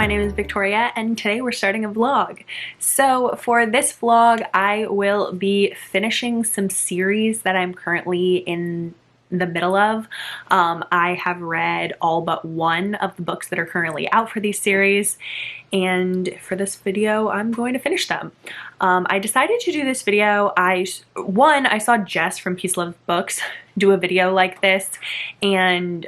my name is Victoria and today we're starting a vlog. So for this vlog I will be finishing some series that I'm currently in the middle of. I have read all but one of the books that are currently out for these series, and for this video I'm going to finish them. I decided to do this video. I saw Jess from Peace Love Books do a video like this, and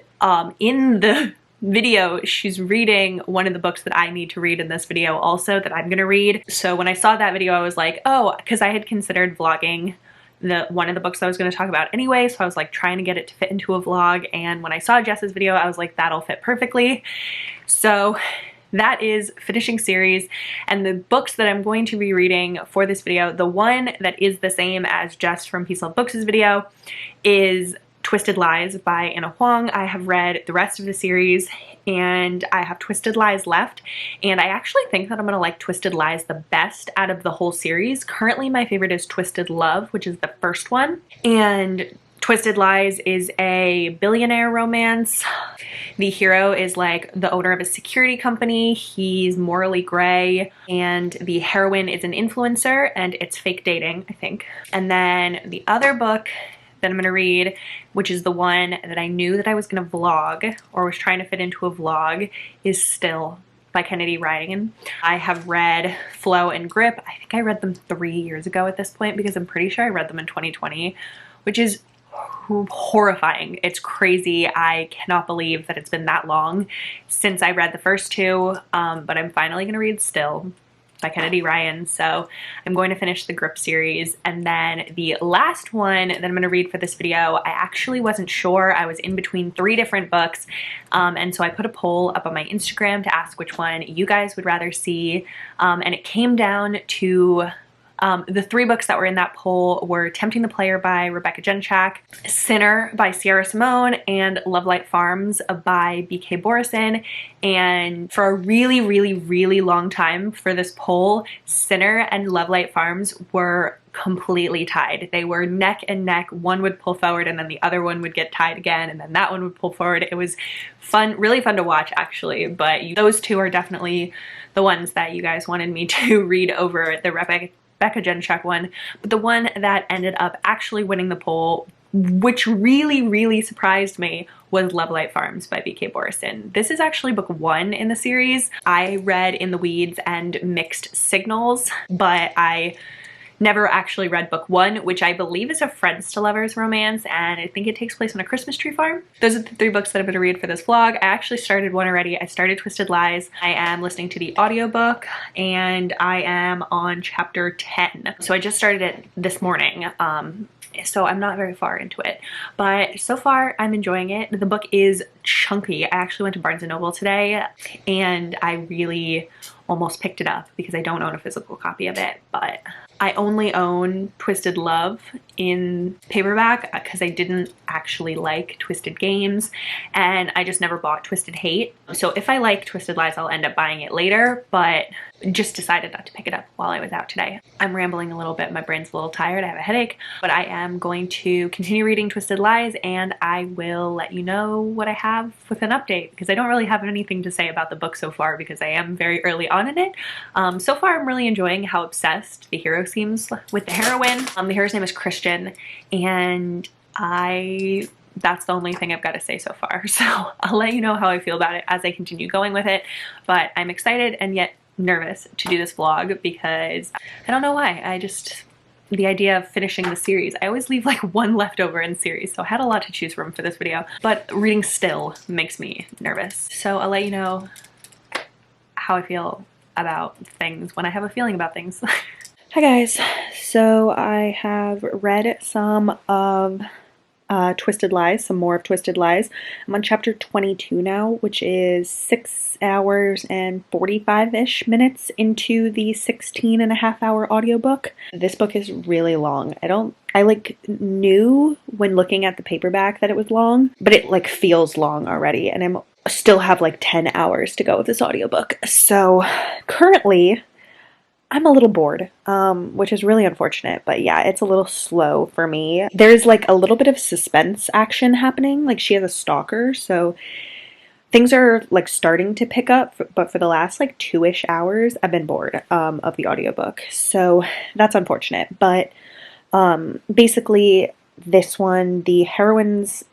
in the video she's reading one of the books that I need to read in this video also, that I'm gonna read. So when I saw that video I was like, oh, because I had considered vlogging one of the books I was going to talk about anyway, so I was like trying to get it to fit into a vlog, and when I saw Jess's video I was like, that'll fit perfectly. So that is finishing series, and the books that I'm going to be reading for this video, the one that is the same as Jess from Peace Love Books' video, is Twisted Lies by Anna Huang. I have read the rest of the series and I have Twisted Lies left, and I actually think that I'm gonna like Twisted Lies the best out of the whole series. Currently my favorite is Twisted Love, which is the first one, and Twisted Lies is a billionaire romance. The hero is like the owner of a security company. He's morally gray, and the heroine is an influencer, and it's fake dating, I think. And then the other book that I'm gonna read, which is the one that I knew that I was gonna vlog, or was trying to fit into a vlog, is Still by Kennedy Ryan. I have read Flow and Grip. I think I read them 3 years ago at this point, because I'm pretty sure I read them in 2020, which is horrifying. It's crazy. I cannot believe that it's been that long since I read the first two, but I'm finally gonna read Still by Kennedy Ryan. So I'm going to finish the Grip series, and then the last one that I'm going to read for this video, I actually wasn't sure. I was in between 3 different books, and so I put a poll up on my Instagram to ask which one you guys would rather see, and it came down to the 3 books that were in that poll were Tempting the Player by Rebecca Genchak, Sinner by Sierra Simone, and Love Light Farms by B.K. Borison. And for a really long time for this poll, Sinner and Love Light Farms were completely tied. They were neck and neck. One would pull forward and then the other one would get tied again, and then that one would pull forward. It was fun, really fun to watch actually, but those 2 are definitely the ones that you guys wanted me to read over the Rebecca Genchak one. But the one that ended up actually winning the poll, which really surprised me, was Love Light Farms by B.K. Borison. This is actually book 1 in the series. I read In the Weeds and Mixed Signals, but I never actually read book 1, which I believe is a friends to lovers romance, and I think it takes place on a Christmas tree farm. Those are the 3 books that I'm going to read for this vlog. I actually started one already. I started Twisted Lies. I am listening to the audiobook, and I am on chapter 10. So I just started it this morning. So I'm not very far into it, but so far I'm enjoying it. The book is chunky. I actually went to Barnes & Noble today, and I really almost picked it up because I don't own a physical copy of it, but I only own Twisted Love in paperback because I didn't actually like Twisted Games, and I just never bought Twisted Hate. So if I like Twisted Lies, I'll end up buying it later, but just decided not to pick it up while I was out today. I'm rambling a little bit. My brain's a little tired. I have a headache, but I am going to continue reading Twisted Lies, and I will let you know what I have with an update, because I don't really have anything to say about the book so far because I am very early on in it. So far I'm really enjoying how obsessed the hero seems with the heroine. The hero's name is Christian, and that's the only thing I've got to say so far. So I'll let you know how I feel about it as I continue going with it, but I'm excited and yet nervous to do this vlog because I don't know why. The idea of finishing the series, I always leave like one left over in the series, so I had a lot to choose from for this video, but reading Still makes me nervous. So I'll let you know how I feel about things when I have a feeling about things. Hi guys, so I have read some of Twisted Lies, some more of Twisted Lies. I'm on chapter 22 now, which is 6 hours and 45-ish minutes into the 16.5-hour audiobook. This book is really long. I like knew when looking at the paperback that it was long, but it like feels long already, and I'm still have like 10 hours to go with this audiobook. So currently I'm a little bored, which is really unfortunate, but yeah, it's a little slow for me. There's like a little bit of suspense action happening, like she has a stalker, so things are like starting to pick up, but for the last like 2-ish hours, I've been bored of the audiobook. So that's unfortunate. But basically, this one, the heroine's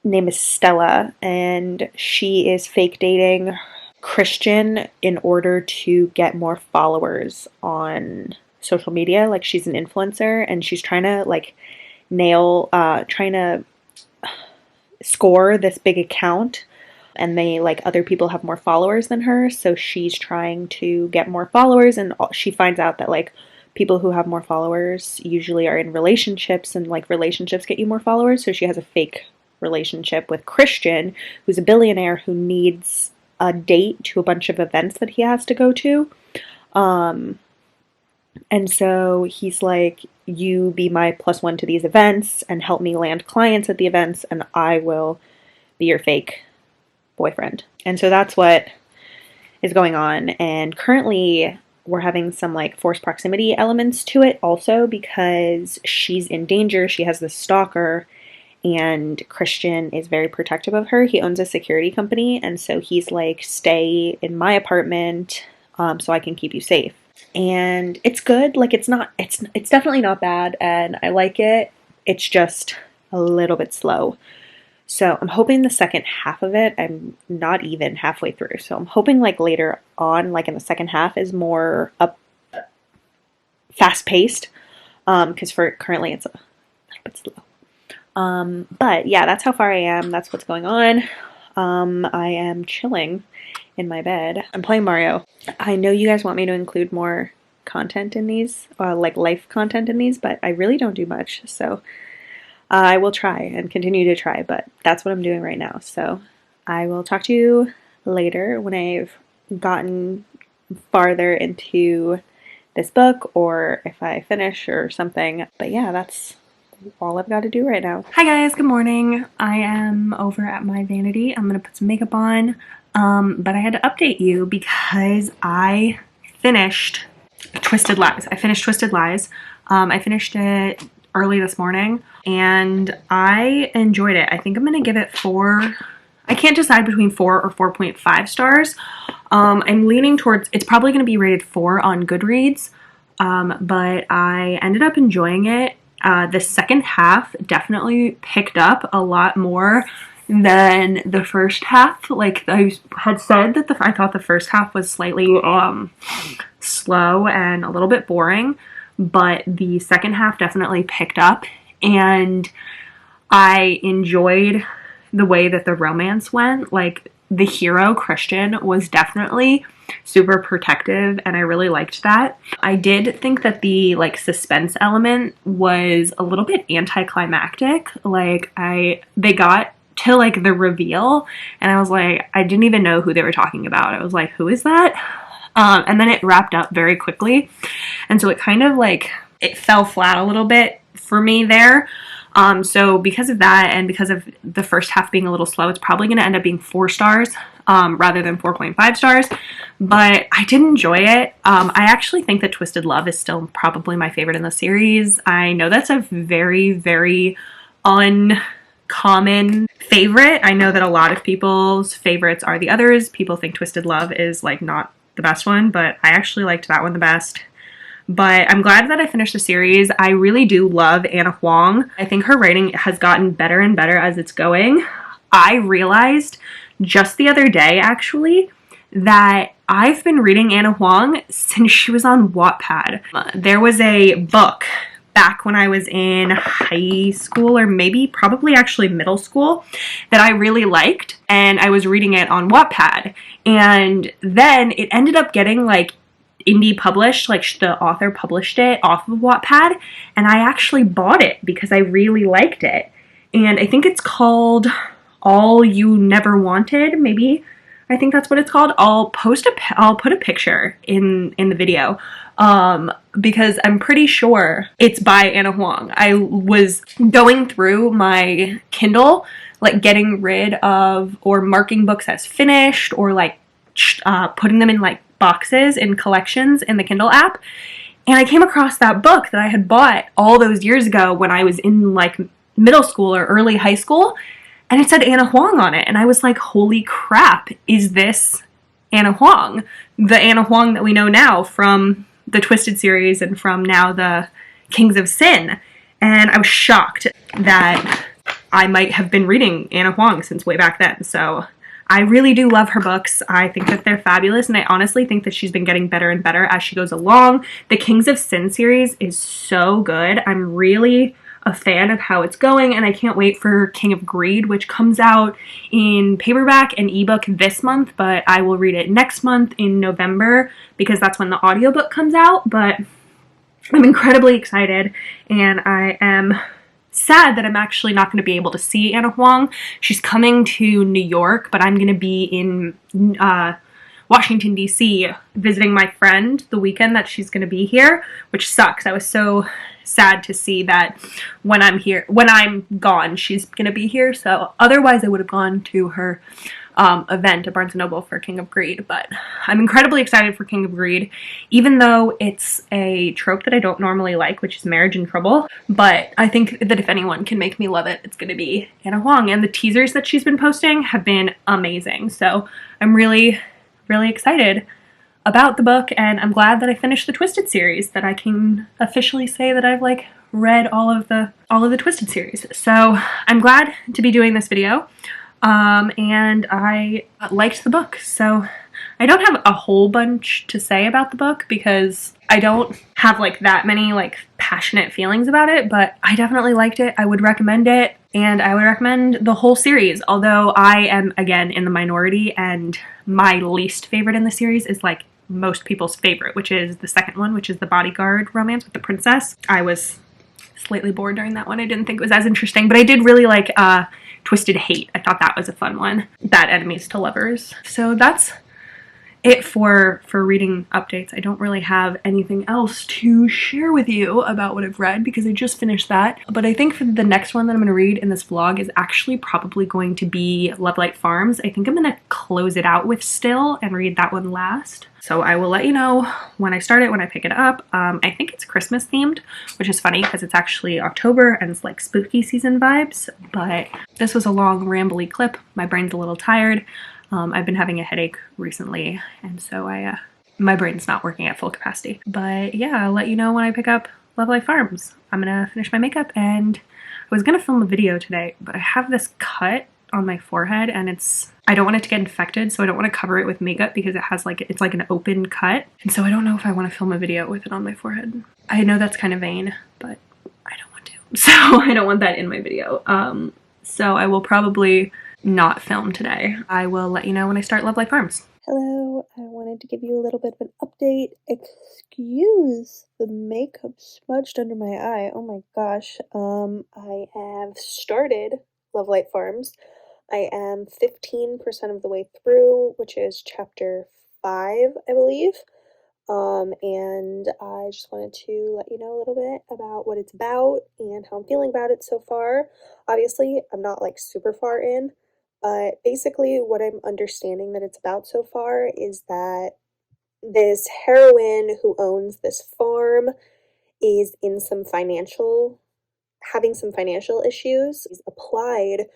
name is Stella, and she is fake dating Christian in order to get more followers on social media. Like, she's an influencer, and she's trying to like trying to score this big account, and they like other people have more followers than her, so she's trying to get more followers, and she finds out that like people who have more followers usually are in relationships, and like relationships get you more followers, so she has a fake relationship with Christian, who's a billionaire who needs a date to a bunch of events that he has to go to. And so he's like, you be my +1 to these events and help me land clients at the events, and I will be your fake boyfriend. And so that's what is going on. And currently we're having some like forced proximity elements to it also, because she's in danger. She has this stalker, and Christian is very protective of her. He owns a security company, and so he's like, stay in my apartment so I can keep you safe. And it's good. Like, it's definitely not bad, and I like it. It's just a little bit slow. So I'm hoping the second half of it, I'm not even halfway through, so I'm hoping like later on, like in the second half, is more fast-paced, because for currently it's a little bit slow. But yeah, that's how far I am. That's what's going on. I am chilling in my bed. I'm playing Mario. I know you guys want me to include more content in these, like life content in these, but I really don't do much, so I will try and continue to try, but that's what I'm doing right now. So I will talk to you later when I've gotten farther into this book, or if I finish or something. But yeah, that's all I've got to do right now. Hi guys, good morning. I am over at my vanity. I'm gonna put some makeup on, but I had to update you because I finished Twisted Lies. I finished it early this morning, and I enjoyed it. I think I'm gonna give it 4. I can't decide between 4 or 4.5 stars. I'm leaning towards, it's probably gonna be rated 4 on Goodreads, but I ended up enjoying it. The second half definitely picked up a lot more than the first half. Like I had said that I thought the first half was slightly slow and a little bit boring, but the second half definitely picked up, and I enjoyed the way that the romance went. Like, the hero, Christian, was definitely super protective, and I really liked that. I did think that the like suspense element was a little bit anticlimactic. Like, they got to like the reveal, and I was like, I didn't even know who they were talking about. I was like, who is that? And then it wrapped up very quickly, and so it kind of like, it fell flat a little bit for me there. So because of that, and because of the first half being a little slow, it's probably going to end up being 4 stars rather than 4.5 stars. But I did enjoy it. I actually think that Twisted Love is still probably my favorite in the series. I know that's a very, very uncommon favorite. I know that a lot of people's favorites are the others. People think Twisted Love is like not the best one, but I actually liked that one the best. But I'm glad that I finished the series. I really do love Anna Huang. I think her writing has gotten better and better as it's going. I realized just the other day, actually, that I've been reading Anna Huang since she was on Wattpad. There was a book back when I was in high school, or maybe probably actually middle school, that I really liked, and I was reading it on Wattpad. And then it ended up getting like indie published, like the author published it off of Wattpad, and I actually bought it because I really liked it. And I think it's called All You Never Wanted, maybe. I think that's what it's called. I'll put a picture in the video, because I'm pretty sure it's by Anna Huang. I was going through my Kindle, like getting rid of or marking books as finished, or like putting them in like boxes in collections in the Kindle app, and I came across that book that I had bought all those years ago when I was in like middle school or early high school, and it said Anna Huang on it. And I was like, holy crap, is this Anna Huang? The Anna Huang that we know now from the Twisted series and from now the Kings of Sin. And I was shocked that I might have been reading Anna Huang since way back then. So I really do love her books. I think that they're fabulous, and I honestly think that she's been getting better and better as she goes along. The Kings of Sin series is so good. I'm really a fan of how it's going, and I can't wait for King of Greed, which comes out in paperback and ebook this month, but I will read it next month in November because that's when the audiobook comes out. But I'm incredibly excited, and I am sad that I'm actually not going to be able to see Anna Huang. She's coming to New York, but I'm going to be in Washington, D.C. visiting my friend the weekend that she's going to be here, which sucks. I was so sad to see that when I'm gone, she's going to be here. So otherwise I would have gone to her event at Barnes & Noble for King of Greed, but I'm incredibly excited for King of Greed, even though it's a trope that I don't normally like, which is marriage and trouble. But I think that if anyone can make me love it, it's going to be Anna Huang, and the teasers that she's been posting have been amazing. So I'm really, really excited about the book, and I'm glad that I finished the Twisted series, that I can officially say that I've like read all of the Twisted series. So I'm glad to be doing this video. And I liked the book, so I don't have a whole bunch to say about the book because I don't have like that many like passionate feelings about it, but I definitely liked it. I would recommend it, and I would recommend the whole series, although I am again in the minority, and my least favorite in the series is like most people's favorite, which is the second one, which is the bodyguard romance with the princess. I was slightly bored during that one. I didn't think it was as interesting, but I did really like Twisted Hate. I thought that was a fun one. Bad enemies to lovers. So that's it for reading updates. I don't really have anything else to share with you about what I've read because I just finished that. But I think for the next one that I'm going to read in this vlog is actually probably going to be Lovelight Farms. I think I'm going to close it out with Still and read that one last. So I will let you know when I start it, when I pick it up. I think it's Christmas themed, which is funny because it's actually October and it's like spooky season vibes. But this was a long rambly clip. My brain's a little tired. I've been having a headache recently, and so my brain's not working at full capacity. But yeah, I'll let you know when I pick up Lovelight Farms. I'm gonna finish my makeup, and I was gonna film a video today, but I have this cut on my forehead, and I don't want it to get infected, so I don't want to cover it with makeup because it has like, it's like an open cut, and so I don't know if I want to film a video with it on my forehead. I know that's kind of vain, but I don't want to, so I don't want that in my video. So I will probably not film today. I will let you know when I start Lovelight Farms. Hello, I wanted to give you a little bit of an update. Excuse the makeup smudged under my eye. Oh my gosh. I have started Lovelight Farms. I am 15% of the way through, which is chapter 5, I believe. And I just wanted to let you know a little bit about what it's about and how I'm feeling about it so far. Obviously, I'm not like super far in, but basically what I'm understanding that it's about so far is that this heroine who owns this farm is in having some financial issues. He's applied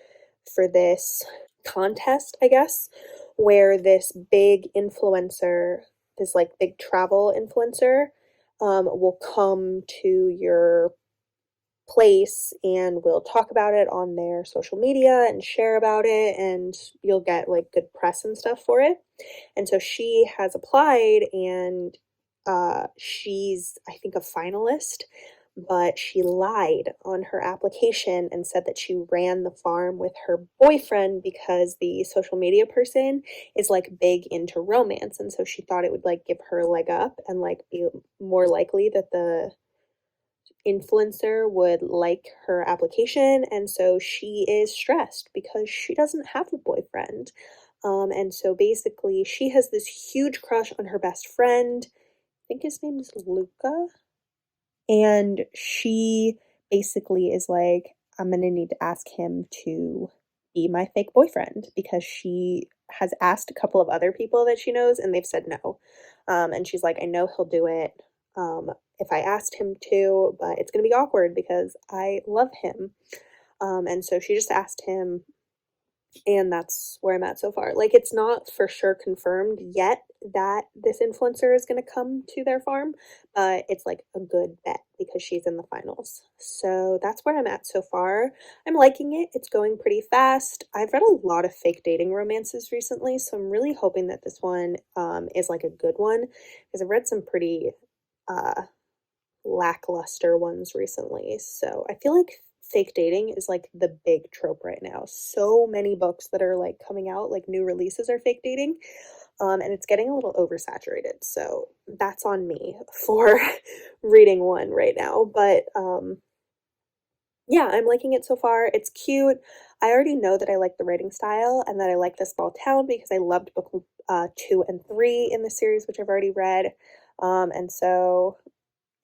for this contest, I guess, where this big influencer, this like big travel influencer, will come to your place and will talk about it on their social media and share about it, and you'll get like good press and stuff for it. And so she has applied, and she's, I think, a finalist, but she lied on her application and said that she ran the farm with her boyfriend because the social media person is like big into romance, and so she thought it would like give her a leg up and like be more likely that the influencer would like her application. And so she is stressed because she doesn't have a boyfriend. And so basically she has this huge crush on her best friend. I think his name is Luca. And she basically is like, I'm gonna need to ask him to be my fake boyfriend, because she has asked a couple of other people that she knows and they've said no. And she's like, I know he'll do it if I asked him to, but it's gonna be awkward because I love him. And so she just asked him And that's where I'm at so far. Like, it's not for sure confirmed yet that this influencer is going to come to their farm, but it's like a good bet because she's in the finals. So that's where I'm at so far. I'm liking it. It's going pretty fast. I've read a lot of fake dating romances recently, so I'm really hoping that this one is like a good one because I've read some pretty uh, lackluster ones recently. So I feel like fake dating is like the big trope right now. So many books that are like coming out, like new releases are fake dating. And it's getting a little oversaturated. So that's on me for reading one right now. But yeah, I'm liking it so far. It's cute. I already know that I like the writing style and that I like the small town because I loved book 2 and 3 in the series, which I've already read. And so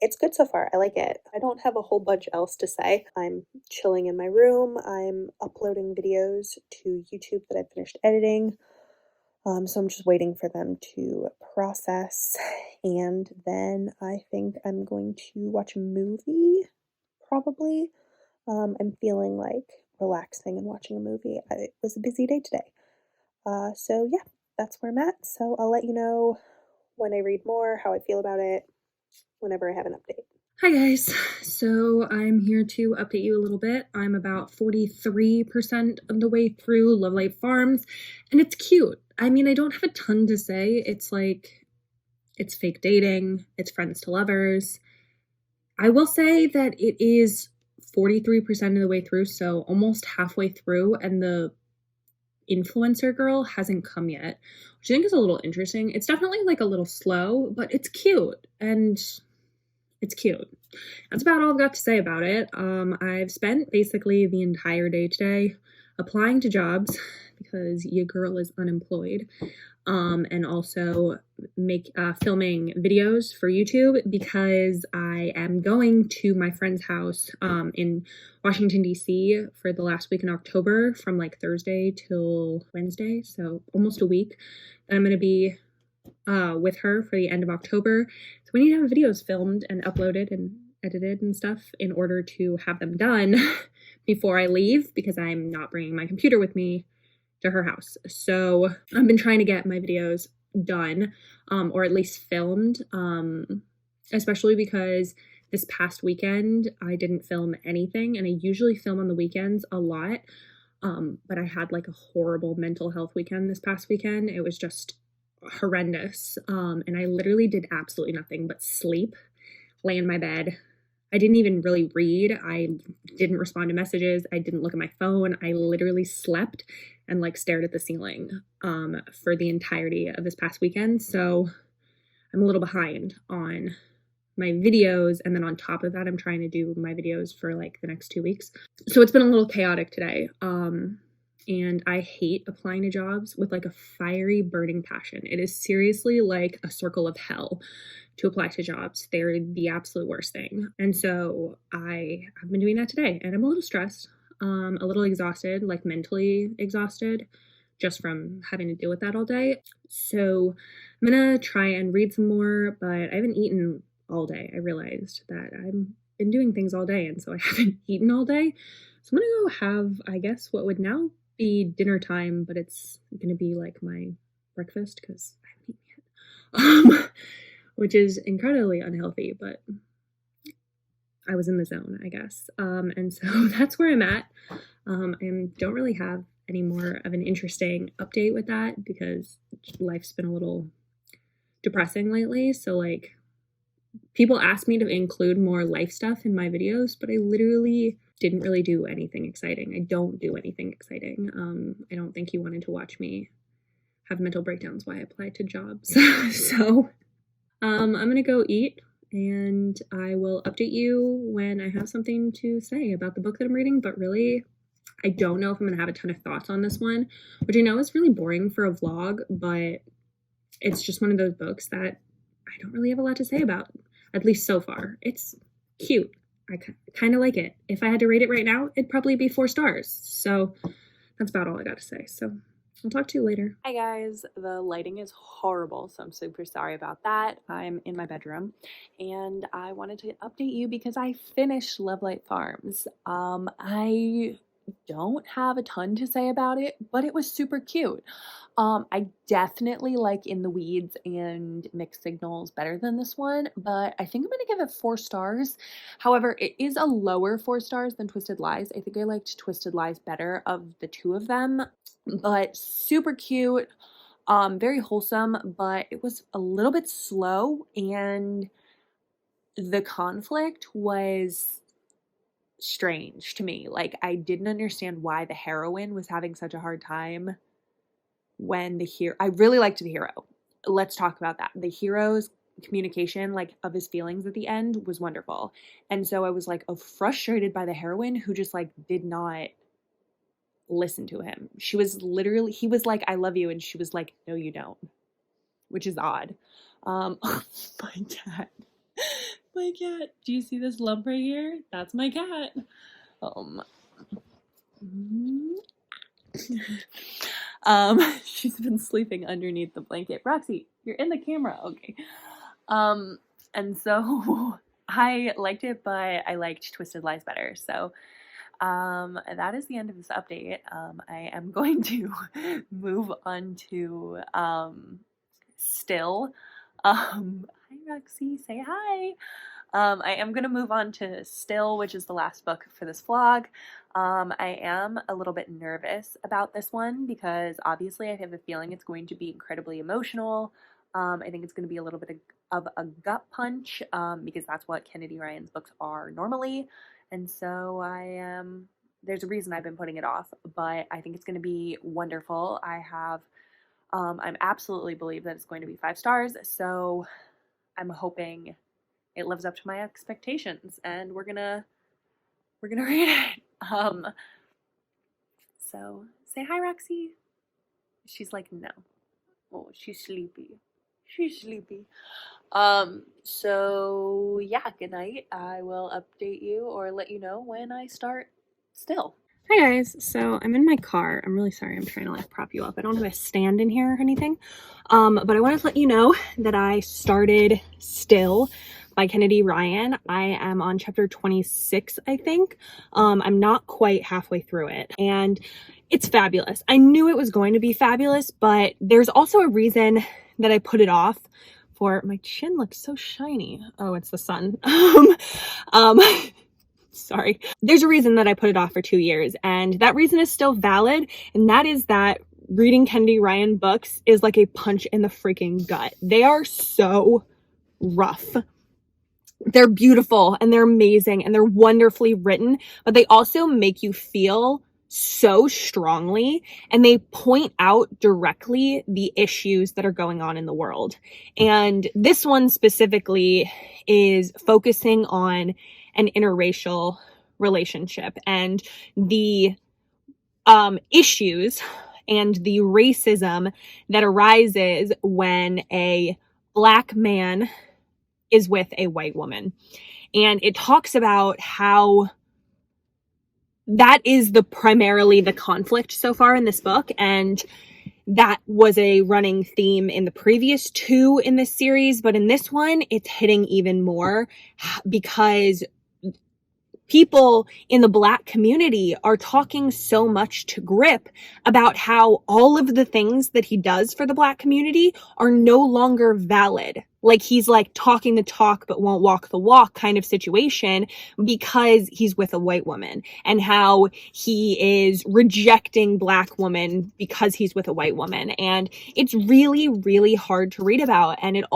it's good so far. I like it. I don't have a whole bunch else to say. I'm chilling in my room. I'm uploading videos to YouTube that I've finished editing. So I'm just waiting for them to process. And then I think I'm going to watch a movie, probably. I'm feeling like relaxing and watching a movie. It was a busy day today. So yeah, that's where I'm at. So I'll let you know when I read more, how I feel about it, whenever I have an update. Hi guys, so I'm here to update you a little bit. I'm about 43% of the way through Love Life Farms, and it's cute. I mean, I don't have a ton to say. It's like, it's fake dating, it's friends to lovers. I will say that it is 43% of the way through, so almost halfway through, and the influencer girl hasn't come yet, which I think is a little interesting. It's definitely like a little slow, but it's cute, and it's cute. That's about all I've got to say about it. I've spent basically the entire day today applying to jobs because your girl is unemployed, and also filming videos for YouTube because I am going to my friend's house in Washington, D.C. for the last week in October from like Thursday till Wednesday, so almost a week. And I'm going to be with her for the end of October. So we need to have videos filmed and uploaded and edited and stuff in order to have them done before I leave because I'm not bringing my computer with me to her house. So I've been trying to get my videos done or at least filmed, especially because this past weekend I didn't film anything, and I usually film on the weekends a lot. But I had like a horrible mental health weekend this past weekend. It was just horrendous. And I literally did absolutely nothing but sleep, lay in my bed. I didn't even really read. I didn't respond to messages. I didn't look at my phone. I literally slept and like stared at the ceiling for the entirety of this past weekend. So I'm a little behind on my videos, and then on top of that, I'm trying to do my videos for like the next 2 weeks. So it's been a little chaotic today. And I hate applying to jobs with like a fiery, burning passion. It is seriously like a circle of hell to apply to jobs. They're the absolute worst thing. And so I have been doing that today, and I'm a little stressed, a little exhausted, like mentally exhausted just from having to deal with that all day. So I'm gonna try and read some more, but I haven't eaten all day. I realized that I've been doing things all day, and so I haven't eaten all day. So I'm gonna go have, I guess, what would now be dinner time, but it's gonna be like my breakfast because I haven't eaten yet, which is incredibly unhealthy, but I was in the zone, I guess. And so that's where I'm at. I don't really have any more of an interesting update with that because life's been a little depressing lately. So like, people ask me to include more life stuff in my videos, but I literally didn't really do anything exciting. I don't do anything exciting. I don't think you wanted to watch me have mental breakdowns while I applied to jobs. So I'm gonna go eat, and I will update you when I have something to say about the book that I'm reading. But really, I don't know if I'm gonna have a ton of thoughts on this one, which I know is really boring for a vlog, but it's just one of those books that I don't really have a lot to say about, at least so far. It's cute. I kind of like it. If I had to rate it right now, it'd probably be 4 stars. So that's about all I got to say. So I'll talk to you later. Hi guys, the lighting is horrible, so I'm super sorry about that. I'm in my bedroom, and I wanted to update you because I finished Love Light Farms. I don't have a ton to say about it, but it was super cute. I definitely like In the Weeds and Mixed Signals better than this one, but I think I'm gonna give it 4 stars. However, it is a lower 4 stars than Twisted Lies. I think I liked Twisted Lies better of the two of them, but super cute, very wholesome, but it was a little bit slow, and the conflict was strange to me. Like, I didn't understand why the heroine was having such a hard time when the hero, I really liked the hero. Let's talk about that. The hero's communication, like, of his feelings at the end was wonderful. And so I was like, oh, frustrated by the heroine who just like did not listen to him. She was literally, he was like, I love you. And she was like, no, you don't, which is odd. My cat. My cat. Do you see this lump right here? That's my cat. She's been sleeping underneath the blanket. Roxy, you're in the camera. Okay. And so I liked it, but I liked Twisted Lies better. So that is the end of this update. I am going to move on to Still. Hi Roxy, say hi. I am going to move on to Still, which is the last book for this vlog. I am a little bit nervous about this one because obviously I have a feeling it's going to be incredibly emotional. I think it's going to be a little bit of a gut punch because that's what Kennedy Ryan's books are normally. And so there's a reason I've been putting it off, but I think it's going to be wonderful. I'm absolutely believe that it's going to be 5 stars. So I'm hoping it lives up to my expectations, and we're gonna read it. So say hi, Roxy. She's like, no. Oh, she's sleepy. She's sleepy. So yeah, good night. I will update you or let you know when I start Still. Hi guys, so I'm in my car. I'm really sorry, I'm trying to like prop you up. I don't have a stand in here or anything. But I wanted to let you know that I started Still by Kennedy Ryan. I am on chapter 26, I think. I'm not quite halfway through it, and it's fabulous. I knew it was going to be fabulous, but there's also a reason that I put it off. For my chin looks so shiny. Oh, it's the sun. Sorry. There's a reason that I put it off for 2 years, and that reason is still valid, and that is that reading Kennedy Ryan books is like a punch in the freaking gut. They are so rough. They're beautiful and they're amazing and they're wonderfully written, but they also make you feel so strongly, and they point out directly the issues that are going on in the world. And this one specifically is focusing on an interracial relationship and the issues and the racism that arises when a Black man is with a white woman. And it talks about how that is primarily the conflict so far in this book, and that was a running theme in the previous 2 in this series, but in this one it's hitting even more because people in the Black community are talking so much to Grip about how all of the things that he does for the Black community are no longer valid. Like, he's like talking the talk but won't walk the walk kind of situation because he's with a white woman, and how he is rejecting Black women because he's with a white woman. And it's really, really hard to read about. And it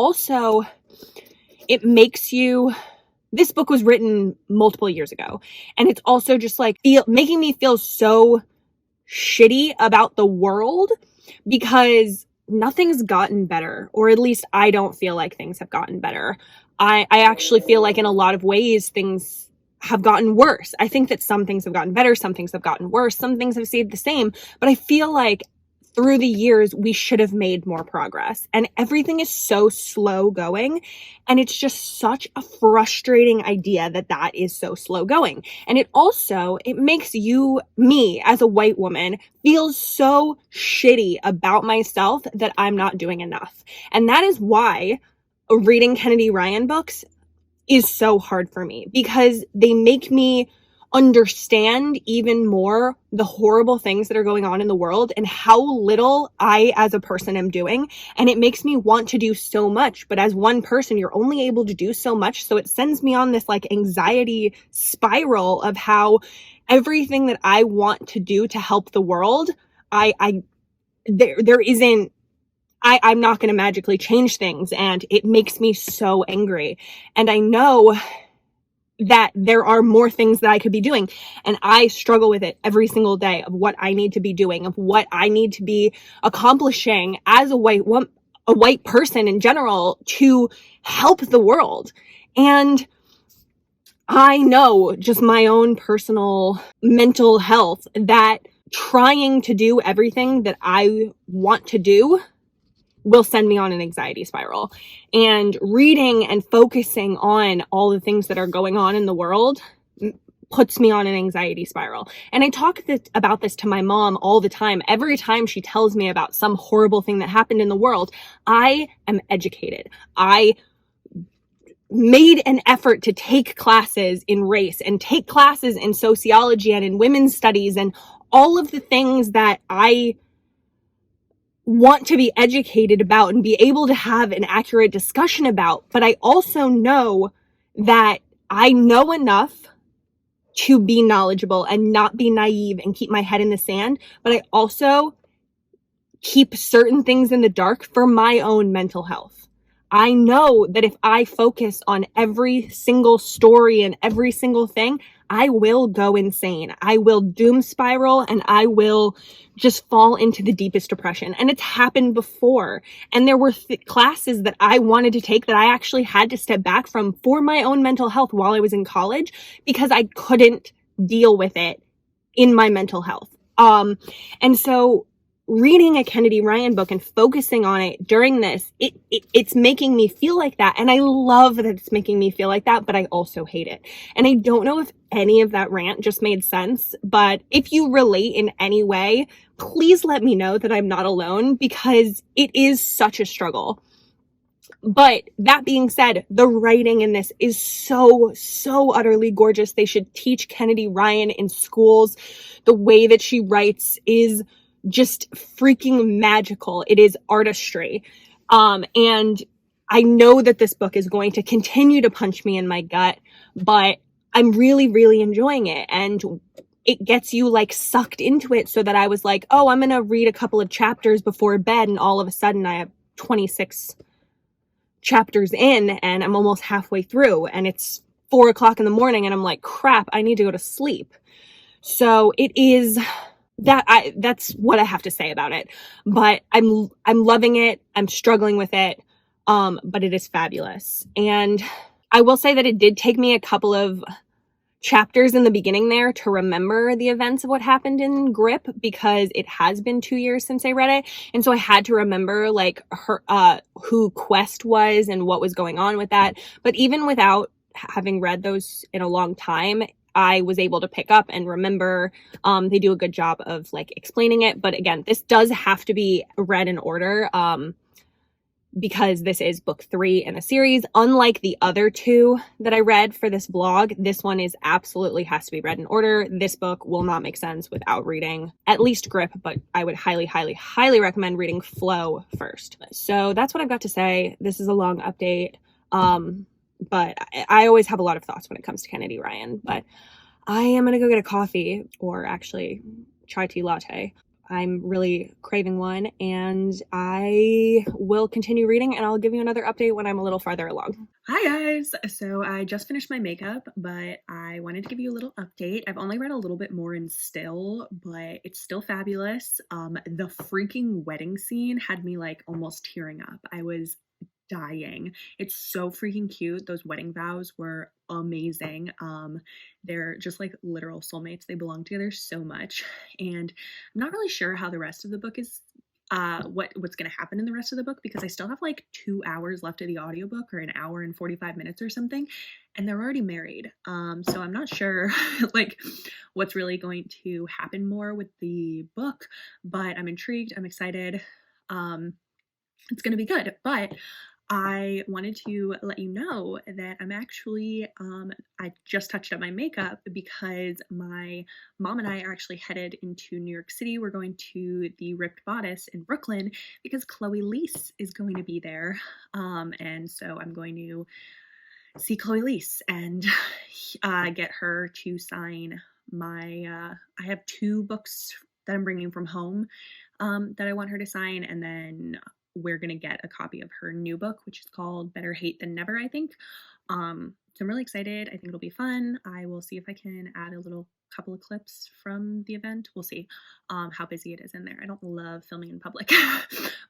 makes you, this book was written multiple years ago, and it's also just like making me feel so shitty about the world because nothing's gotten better, or at least I don't feel like things have gotten better. I actually feel like in a lot of ways things have gotten worse. I think that some things have gotten better, some things have gotten worse, some things have stayed the same, but I feel like through the years we should have made more progress, and everything is so slow going, and it's just such a frustrating idea that is so slow going. And it makes me as a white woman feel so shitty about myself that I'm not doing enough. And that is why reading Kennedy Ryan books is so hard for me, because they make me understand even more the horrible things that are going on in the world and how little I as a person am doing. And it makes me want to do so much. But as one person, you're only able to do so much. So it sends me on this like anxiety spiral of how everything that I want to do to help the world, there isn't, I'm not going to magically change things. And it makes me so angry. And I know that there are more things that I could be doing. And I struggle with it every single day of what I need to be doing, of what I need to be accomplishing as a white person in general to help the world. And I know just my own personal mental health that trying to do everything that I want to do will send me on an anxiety spiral. And reading and focusing on all the things that are going on in the world puts me on an anxiety spiral. And I talk about this to my mom all the time. Every time she tells me about some horrible thing that happened in the world, I am educated. I made an effort to take classes in race and take classes in sociology and in women's studies and all of the things that I want to be educated about and be able to have an accurate discussion about. But I also know that I know enough to be knowledgeable and not be naive and keep my head in the sand. But I also keep certain things in the dark for my own mental health. I know that if I focus on every single story and every single thing, I will go insane. I will doom spiral and I will just fall into the deepest depression. And it's happened before. And there were classes that I wanted to take that I actually had to step back from for my own mental health while I was in college because I couldn't deal with it in my mental health. And so reading a Kennedy Ryan book and focusing on it during this, it's making me feel like that. And I love that it's making me feel like that, but I also hate it. And I don't know if any of that rant just made sense, but if you relate in any way, please let me know that I'm not alone because it is such a struggle. But that being said, the writing in this is so utterly gorgeous. They should teach Kennedy Ryan in schools. The way that she writes is just freaking magical. It is artistry. And I know that this book is going to continue to punch me in my gut, but I'm really enjoying it. And it gets you like sucked into it so that I was like, oh, I'm going to read a couple of chapters before bed. And all of a sudden I have 26 chapters in and I'm almost halfway through and it's 4:00 in the morning and I'm like, crap, I need to go to sleep. So it is that's what I have to say about it. But I'm loving it. I'm struggling with it. But it is fabulous. And I will say that it did take me a couple of chapters in the beginning there to remember the events of what happened in Grip because it has been 2 years since I read it. And so I had to remember like her, who Quest was and what was going on with that. But even without having read those in a long time, I was able to pick up and remember. They do a good job of like explaining it. But again, this does have to be read in order because this is book 3 in a series. Unlike the other 2 that I read for this vlog, this one is absolutely has to be read in order. This book will not make sense without reading at least Grip, but I would highly recommend reading Flow first. So that's what I've got to say. This is a long update. But I always have a lot of thoughts when it comes to Kennedy Ryan. But I am going to go get a coffee, or actually chai tea latte. I'm really craving one, and I will continue reading, and I'll give you another update when I'm a little farther along. Hi guys! So I just finished my makeup, but I wanted to give you a little update. I've only read a little bit more in Still, but it's still fabulous. The freaking wedding scene had me like almost tearing up. I was dying. It's so freaking cute. Those wedding vows were amazing. They're just like literal soulmates. They belong together so much. And I'm not really sure how the rest of the book is what's going to happen in the rest of the book because I still have like 2 hours left of the audiobook or an hour and 45 minutes or something, and they're already married. So I'm not sure like what's really going to happen more with the book, but I'm intrigued. I'm excited. It's going to be good. But I wanted to let you know that I'm actually, I just touched up my makeup because my mom and I are actually headed into New York City. We're going to the Ripped Bodice in Brooklyn because Chloe Leese is going to be there. And so I'm going to see Chloe Leese and get her to sign my, I have 2 books that I'm bringing from home that I want her to sign, and then we're gonna get a copy of her new book, which is called Better Hate Than Never, I think. So I'm really excited. I think it'll be fun. I will see if I can add a little couple of clips from the event. We'll see how busy it is in there. I don't love filming in public,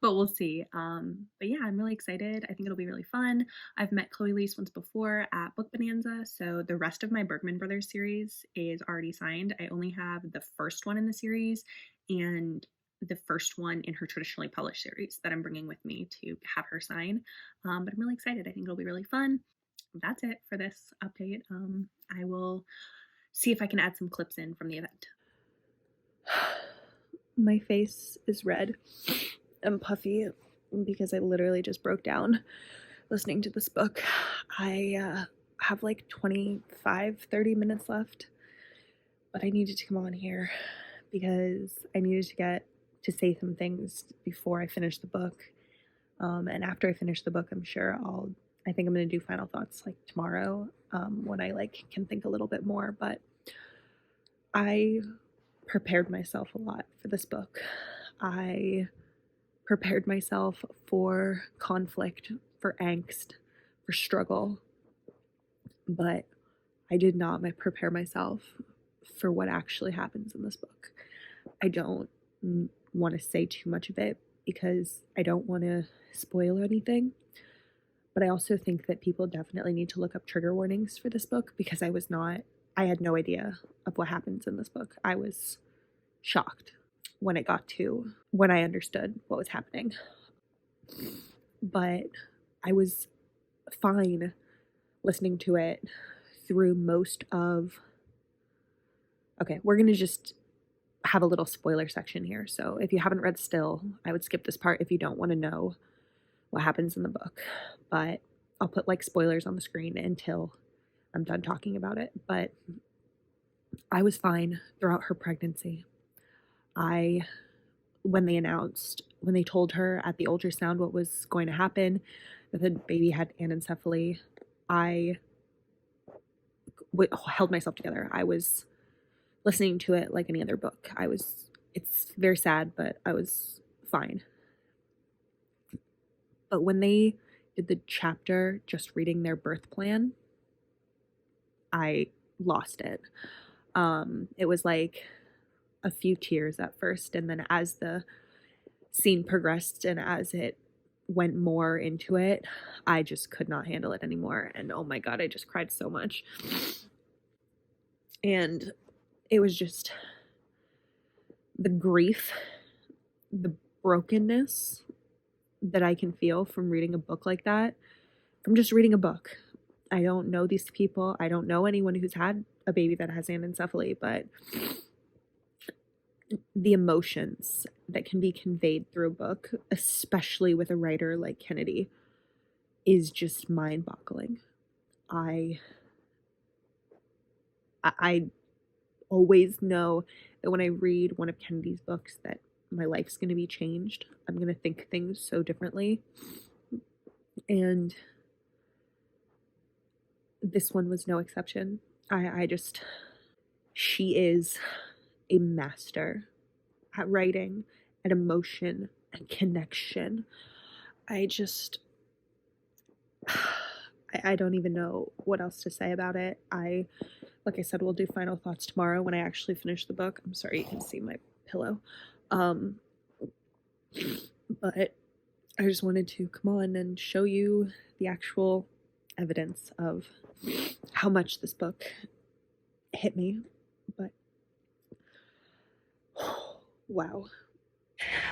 but we'll see. But yeah, I'm really excited. I think it'll be really fun. I've met Chloe Leese once before at Book Bonanza, so the rest of my Bergman Brothers series is already signed. I only have the first one in the series and the first one in her traditionally published series that I'm bringing with me to have her sign. But I'm really excited. I think it'll be really fun. That's it for this update. I will see if I can add some clips in from the event. My face is red and puffy because I literally just broke down listening to this book. I have like 25-30 minutes left, but I needed to come on here because I needed to say some things before I finish the book. And after I finish the book, I'm sure I think I'm going to do final thoughts like tomorrow, when I like can think a little bit more. But I prepared myself a lot for this book. I prepared myself for conflict, for angst, for struggle, but I did not prepare myself for what actually happens in this book. I don't want to say too much of it because I don't want to spoil anything, but I also think that people definitely need to look up trigger warnings for this book because I had no idea of what happens in this book. I was shocked when I understood what was happening. But I was fine listening to it through most of... Okay, we're going to just have a little spoiler section here. So if you haven't read Still, I would skip this part if you don't want to know what happens in the book. But I'll put like spoilers on the screen until I'm done talking about it. But I was fine throughout her pregnancy. When they told her at the ultrasound what was going to happen, that the baby had anencephaly, I held myself together. I was listening to it like any other book. It's very sad, but I was fine. But when they did the chapter just reading their birth plan, I lost it. It was like a few tears at first, and then as the scene progressed and as it went more into it, I just could not handle it anymore. And oh my God, I just cried so much. And it was just the grief, the brokenness that I can feel from reading a book like that, from just reading a book. I don't know these people. I don't know anyone who's had a baby that has anencephaly, but the emotions that can be conveyed through a book, especially with a writer like Kennedy, is just mind-boggling. I always know that when I read one of Kennedy's books that my life's going to be changed. I'm going to think things so differently. And this one was no exception. She is a master at writing, at emotion, and connection. I don't even know what else to say about it. Like I said, we'll do final thoughts tomorrow when I actually finish the book. I'm sorry you can see my pillow. But I just wanted to come on and show you the actual evidence of how much this book hit me. But wow.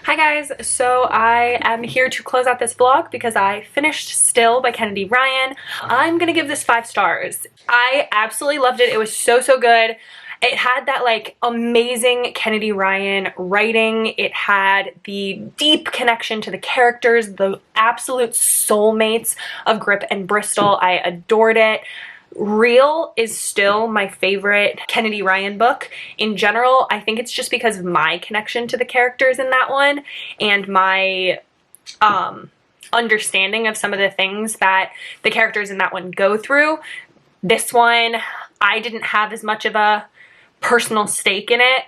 Hi guys, so I am here to close out this vlog because I finished Still by Kennedy Ryan. I'm gonna give this 5 stars. I absolutely loved it. It was so good. It had that like amazing Kennedy Ryan writing. It had the deep connection to the characters, the absolute soulmates of Grip and Bristol. I adored it. Real is still my favorite Kennedy Ryan book in general. I think it's just because of my connection to the characters in that one and my understanding of some of the things that the characters in that one go through. This one, I didn't have as much of a personal stake in it,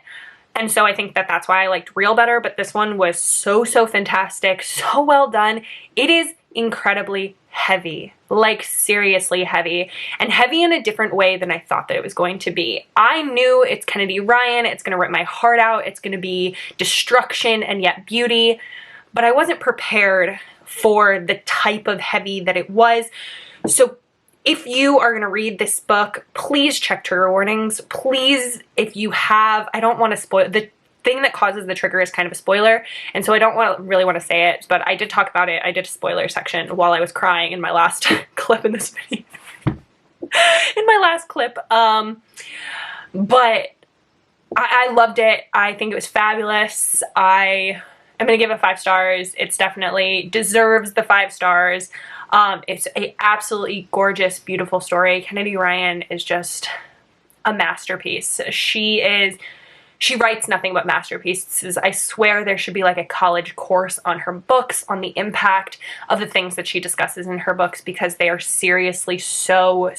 and so I think that that's why I liked Real better, but this one was so fantastic, so well done. It is incredibly heavy, like seriously heavy, and heavy in a different way than I thought that it was going to be. I knew it's Kennedy Ryan, it's gonna rip my heart out, it's gonna be destruction and yet beauty, but I wasn't prepared for the type of heavy that it was. So if you are going to read this book, please check trigger warnings. Please, if you have, I don't want to spoil, the thing that causes the trigger is kind of a spoiler, and so I don't really want to say it, but I did talk about it. I did a spoiler section while I was crying in my last clip in this video. In my last clip. But I loved it. I think it was fabulous. I'm going to give it 5 stars. It's definitely deserves the 5 stars. It's a absolutely gorgeous, beautiful story. Kennedy Ryan is just a masterpiece. She writes nothing but masterpieces. I swear there should be like a college course on her books, on the impact of the things that she discusses in her books, because they are seriously so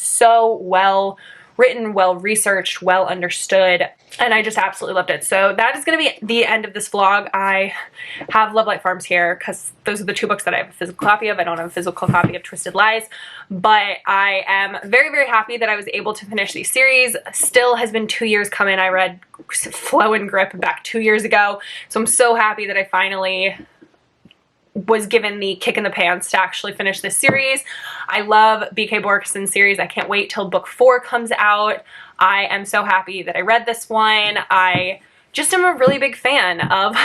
well written, well researched, well understood, and I just absolutely loved it. So that is going to be the end of this vlog. I have Love Light Farms here because those are the 2 books that I have a physical copy of. I don't have a physical copy of Twisted Lies, but I am very happy that I was able to finish these series. Still has been 2 years coming. I read Flow and Grip back 2 years ago, so I'm so happy that I finally was given the kick in the pants to actually finish this series. I love BK Borkson's series. I can't wait till book 4 comes out. I am so happy that I read this one. I just am a really big fan of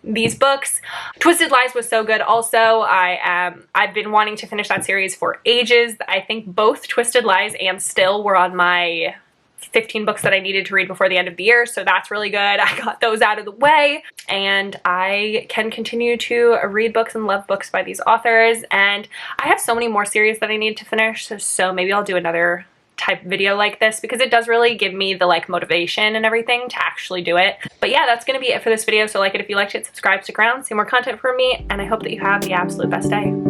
these books. Twisted Lies was so good also. I've been wanting to finish that series for ages. I think both Twisted Lies and Still were on my 15 books that I needed to read before the end of the year, so that's really good. I got those out of the way, and I can continue to read books and love books by these authors, and I have so many more series that I need to finish, so maybe I'll do another type video like this, because it does really give me the like motivation and everything to actually do it. But yeah, that's gonna be it for this video. So like it if you liked it, subscribe, stick around, see more content from me, and I hope that you have the absolute best day.